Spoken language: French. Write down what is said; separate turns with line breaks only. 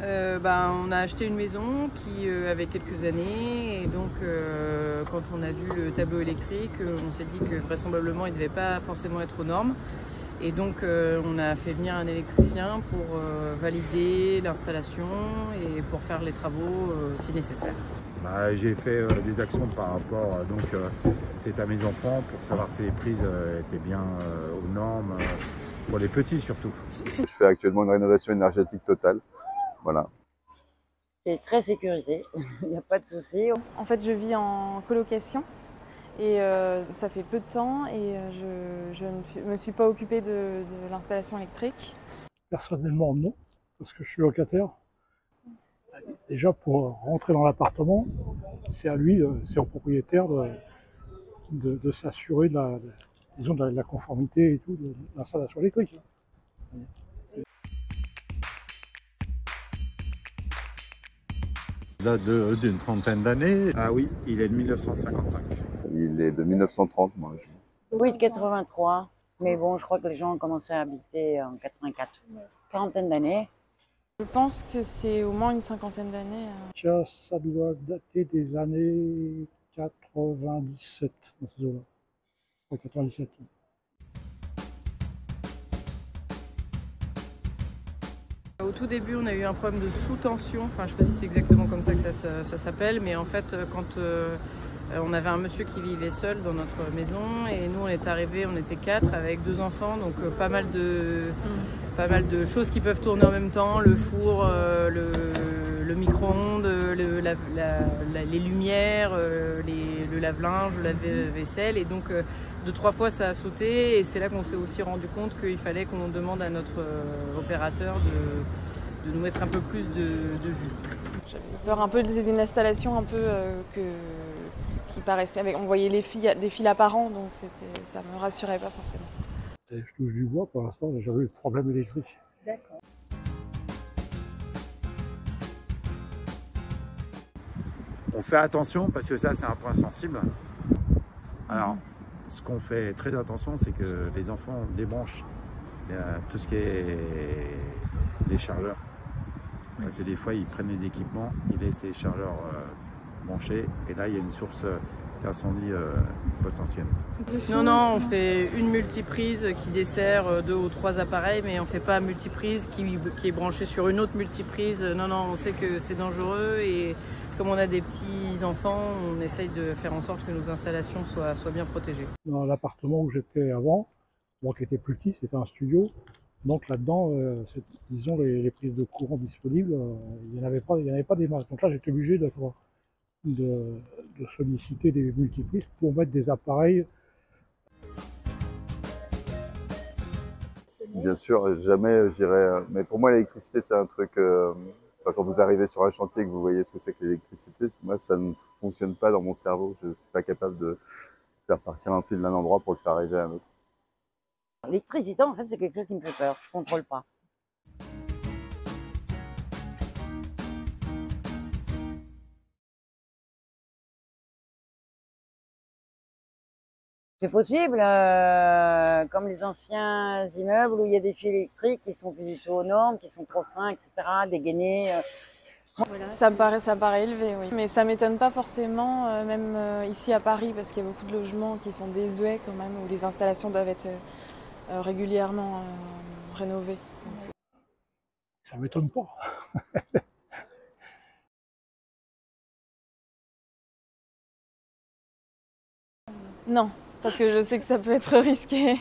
On a acheté une maison qui avait quelques années et donc quand on a vu le tableau électrique, on s'est dit que vraisemblablement il ne devait pas forcément être aux normes. Et donc on a fait venir un électricien pour valider l'installation et pour faire les travaux si nécessaire.
J'ai fait des actions par rapport c'est à mes enfants pour savoir si les prises étaient bien aux normes, pour les petits surtout.
Je fais actuellement une rénovation énergétique totale. Voilà.
C'est très sécurisé, il n'y a pas de souci.
En fait, je vis en colocation et ça fait peu de temps et je ne me suis pas occupée de l'installation électrique.
Personnellement, non, parce que je suis locataire. Déjà, pour rentrer dans l'appartement, c'est à lui, c'est au propriétaire de s'assurer de la conformité et tout, de l'installation électrique.
Là, d'une trentaine d'années. Ah oui, il est de 1955.
Il est de 1930, moi.
Oui, de 83. Mais bon, je crois que les gens ont commencé à habiter en 84. Quarantaine d'années.
Je pense que c'est au moins une cinquantaine d'années.
Tiens, ça doit dater des années 97, dans ces eaux-là. Ouais, 97.
Au tout début, on a eu un problème de sous-tension, enfin je ne sais pas si c'est exactement comme ça que ça s'appelle, mais en fait quand on avait un monsieur qui vivait seul dans notre maison et nous on est arrivés, on était 4 avec 2 enfants, donc pas mal de choses qui peuvent tourner en même temps, le four, le micro-ondes, les lumières, le lave-linge, le lave-vaisselle, et donc 2-3 fois ça a sauté et c'est là qu'on s'est aussi rendu compte qu'il fallait qu'on demande à notre opérateur de nous mettre un peu plus de jus.
J'avais peur un peu d'une installation un peu qui paraissait avec, on voyait des fils apparents, donc ça me rassurait pas forcément.
Et je touche du bois, pour l'instant, j'ai jamais eu de problème électrique.
D'accord.
On fait attention parce que ça, c'est un point sensible. Alors, ce qu'on fait très attention, c'est que les enfants débranchent tout ce qui est des chargeurs. Parce que des fois, ils prennent les équipements, ils laissent les chargeurs branchés, et là, il y a une source d'incendie potentielle.
Non, on fait une multiprise qui dessert 2 ou 3 appareils, mais on ne fait pas multiprise qui est branchée sur une autre multiprise. Non, on sait que c'est dangereux et comme on a des petits enfants, on essaye de faire en sorte que nos installations soient bien protégées.
Dans l'appartement où j'étais avant, qui était plus petit, c'était un studio. Donc là-dedans, disons les prises de courant disponibles, il n'y en avait pas des masses. Donc là, j'étais obligé de solliciter des multiprises pour mettre des appareils.
Bien sûr, jamais j'irai. Mais pour moi, l'électricité, c'est un truc. Quand vous arrivez sur un chantier et que vous voyez ce que c'est que l'électricité, moi, ça ne fonctionne pas dans mon cerveau. Je ne suis pas capable de faire partir un fil d'un endroit pour le faire arriver à un autre.
L'électricité, en fait, c'est quelque chose qui me fait peur. Je ne contrôle pas. C'est possible, comme les anciens immeubles où il y a des fils électriques qui sont plus du tout aux normes, qui sont trop fins, etc., dégainés.
Voilà, ça me paraît élevé, oui. Mais ça ne m'étonne pas forcément, même ici à Paris, parce qu'il y a beaucoup de logements qui sont désuets quand même, où les installations doivent être régulièrement rénovées.
Ça ne m'étonne pas.
Non, parce que je sais que ça peut être risqué.